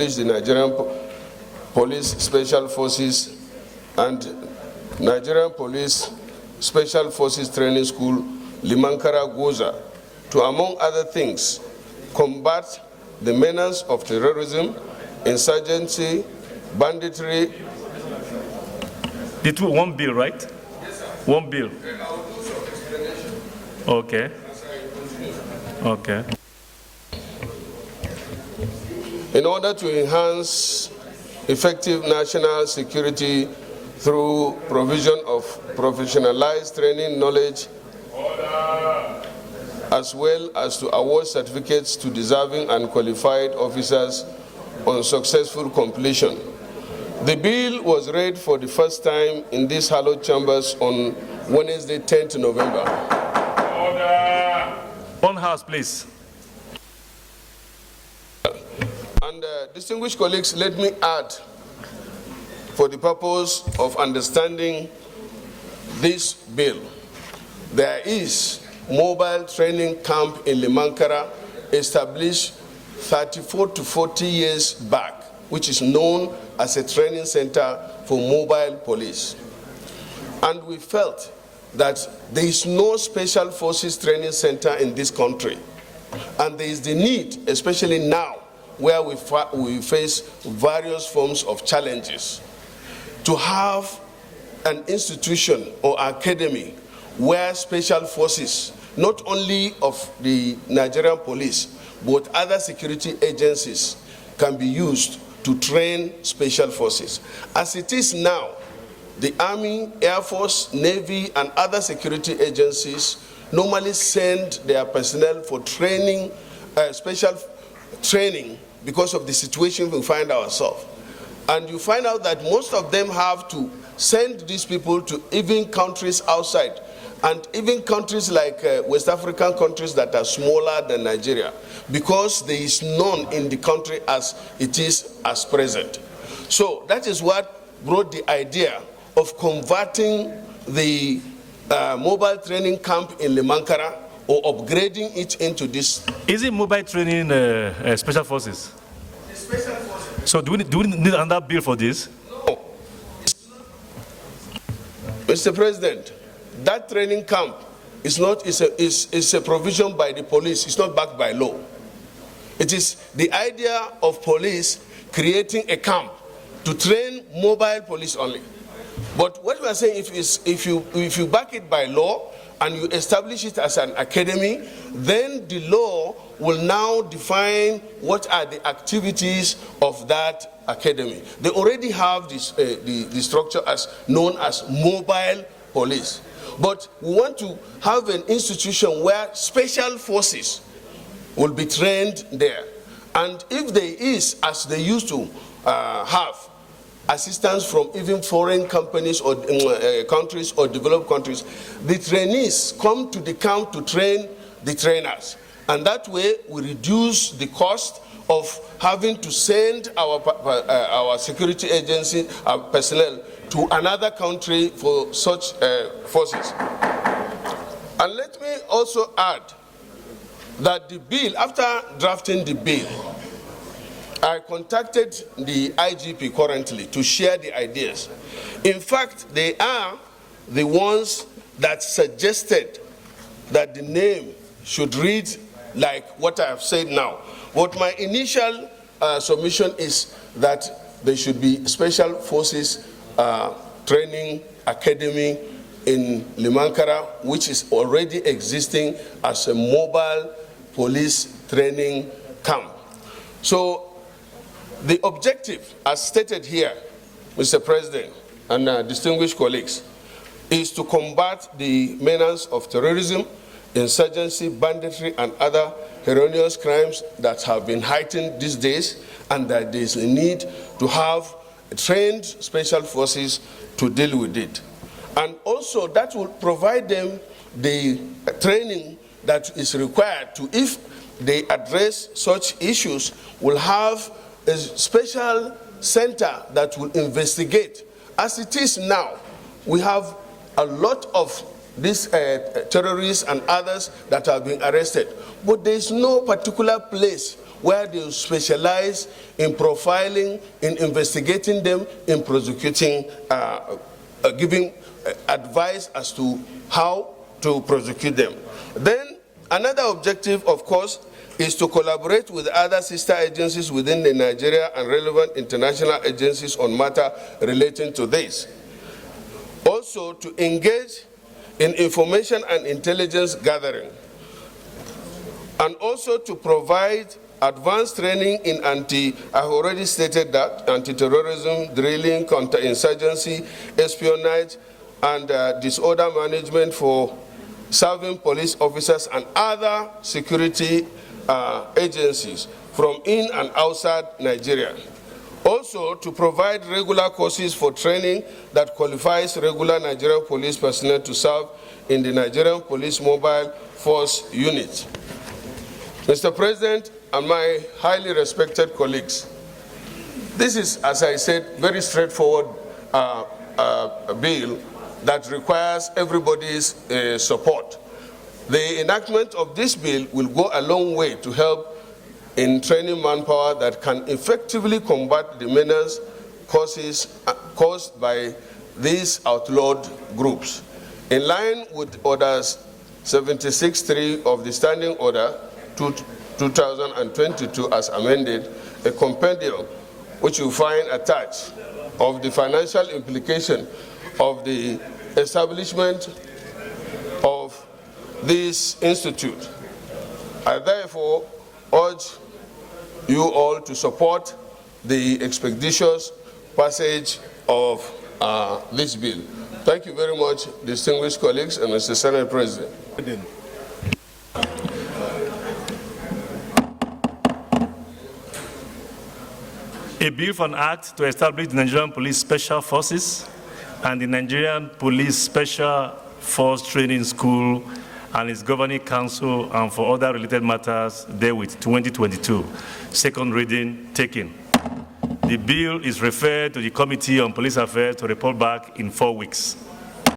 The Nigerian Police Special Forces and Nigerian Police Special Forces Training School, Limankara Goza, to, among other things, combat the menace of terrorism, insurgency, banditry. One bill, right? One bill. Okay. Okay. In order to enhance effective national security through provision of professionalized training knowledge, as well as to award certificates to deserving and qualified officers on successful completion. The bill was read for the first time in these hallowed chambers on Wednesday, 10th November. Order. One house, please. And distinguished colleagues, let me add, for the purpose of understanding this bill, there is mobile training camp in Limankara established 34 to 40 years back, which is known as a training center for mobile police. And we felt that there is no special forces training center in this country. And there is the need, especially now, where we face various forms of challenges, to have an institution or academy where special forces, not only of the Nigerian police, but other security agencies, can be used to train special forces. As it is now, the Army, Air Force, Navy, and other security agencies normally send their personnel for training, special training, because of the situation we find ourselves. And you find out that most of them have to send these people to even countries outside, and even countries like West African countries that are smaller than Nigeria, because there is none in the country as it is as present. So that is what brought the idea of converting the mobile training camp in Limankara, or upgrading it into this. Is it mobile training special forces? Special forces. So do we need another bill for this? No. Mr. President, that training camp is a provision by the police. It's not backed by law. It is the idea of police creating a camp to train mobile police only. But what we are saying, if you back it by law and you establish it as an academy, then the law will now define what are the activities of that academy. They already have this, the structure as known as mobile police. But we want to have an institution where special forces will be trained there. And if there is, as they used to have, assistance from even foreign companies or countries or developed countries, the trainees come to the camp to train the trainers. And that way we reduce the cost of having to send our security agency personnel to another country for such forces. And let me also add that the bill, after drafting the bill, I contacted the IGP currently to share the ideas. In fact, they are the ones that suggested that the name should read like what I have said now. But my initial submission is that there should be Special Forces Training Academy in Limankara, which is already existing as a mobile police training camp. So the objective, as stated here, Mr. President and distinguished colleagues, is to combat the menace of terrorism, insurgency, banditry, and other heinous crimes that have been heightened these days, and that there is a need to have trained special forces to deal with it. And also that will provide them the training that is required to, if they address such issues, will have a special center that will investigate. As it is now, we have a lot of these terrorists and others that have been arrested, but there is no particular place where they specialize in profiling, in investigating them, in prosecuting, giving advice as to how to prosecute them. Then another objective, of course, is to collaborate with other sister agencies within the Nigeria and relevant international agencies on matters relating to this. Also, to engage in information and intelligence gathering, and also to provide advanced training in I've already stated that, anti-terrorism, drilling, counterinsurgency, espionage, and disorder management for serving police officers and other security agencies from in and outside Nigeria. Also, to provide regular courses for training that qualifies regular Nigerian police personnel to serve in the Nigerian Police Mobile Force Unit. Mr. President and my highly respected colleagues, this is, as I said, very straightforward bill that requires everybody's support. The enactment of this bill will go a long way to help in training manpower that can effectively combat the menace caused by these outlawed groups. In line with Orders 76.3 of the Standing Order 2022 as amended, a compendium which you find attached of the financial implication of the establishment of this institute. I therefore urge you all to support the expeditious passage of this bill. Thank you very much, distinguished colleagues and Mr. Senate President. A bill for an act to establish the Nigerian Police Special Forces and the Nigerian Police Special Force Training School and its governing council, and for other related matters therewith, 2022. Second reading taken. The bill is referred to the Committee on Police Affairs to report back in 4 weeks.